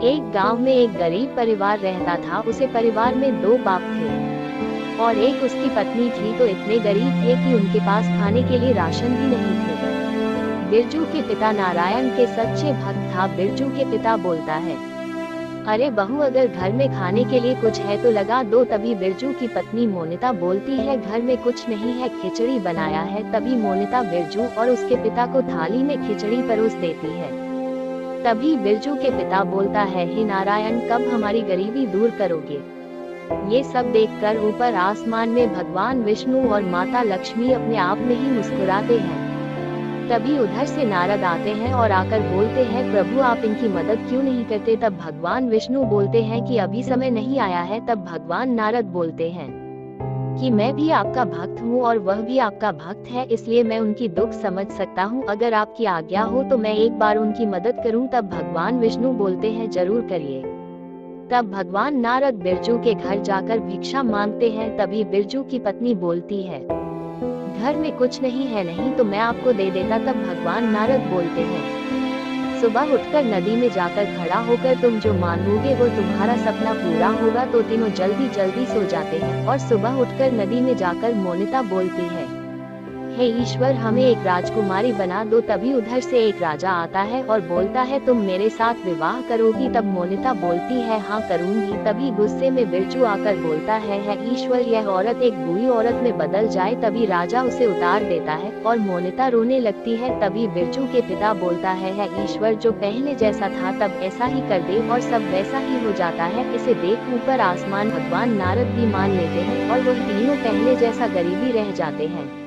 एक गांव में एक गरीब परिवार रहता था। उसे परिवार में दो बाप थे और एक उसकी पत्नी थी। तो इतने गरीब थे कि उनके पास खाने के लिए राशन भी नहीं थे। बिरजू के पिता नारायण के सच्चे भक्त था। बिरजू के पिता बोलता है, अरे बहू, अगर घर में खाने के लिए कुछ है तो लगा दो। तभी बिरजू की पत्नी मोनिता बोलती है, घर में कुछ नहीं है, खिचड़ी बनाया है। तभी मोनिता बिरजू और उसके पिता को थाली में खिचड़ी परोस देती है। तभी बिरजू के पिता बोलता है, हे नारायण, कब हमारी गरीबी दूर करोगे। ये सब देखकर ऊपर आसमान में भगवान विष्णु और माता लक्ष्मी अपने आप में ही मुस्कुराते हैं। तभी उधर से नारद आते हैं और आकर बोलते हैं, प्रभु आप इनकी मदद क्यों नहीं करते। तब भगवान विष्णु बोलते हैं कि अभी समय नहीं आया है। तब भगवान नारद बोलते हैं कि मैं भी आपका भक्त हूँ और वह भी आपका भक्त है, इसलिए मैं उनकी दुख समझ सकता हूँ। अगर आपकी आज्ञा हो तो मैं एक बार उनकी मदद करूँ। तब भगवान विष्णु बोलते हैं, जरूर करिए। तब भगवान नारद बिरजू के घर जाकर भिक्षा मांगते हैं। तभी बिरजू की पत्नी बोलती है, घर में कुछ नहीं है, नहीं तो मैं आपको दे देता। तब भगवान नारद बोलते हैं, सुबह उठकर नदी में जाकर खड़ा होकर तुम जो मांगोगे वो तुम्हारा सपना पूरा होगा। तो तीनों जल्दी जल्दी सो जाते हैं और सुबह उठकर नदी में जाकर मोनिता बोलती है, हे ईश्वर, हमें एक राजकुमारी बना दो। तभी उधर से एक राजा आता है और बोलता है, तुम मेरे साथ विवाह करोगी। तब मोनिता बोलती है, हाँ करूंगी। तभी गुस्से में बिरजू आकर बोलता है, ईश्वर, यह औरत एक बुरी औरत में बदल जाए। तभी राजा उसे उतार देता है और मोनिता रोने लगती है। तभी बिरजू के पिता बोलता है ईश्वर, जो पहले जैसा था तब ऐसा ही कर दे। और सब वैसा ही हो जाता है। इसे देख ऊपर आसमान भगवान नारद भी मान लेते हैं और वह तीनों पहले जैसा गरीबी रह जाते हैं।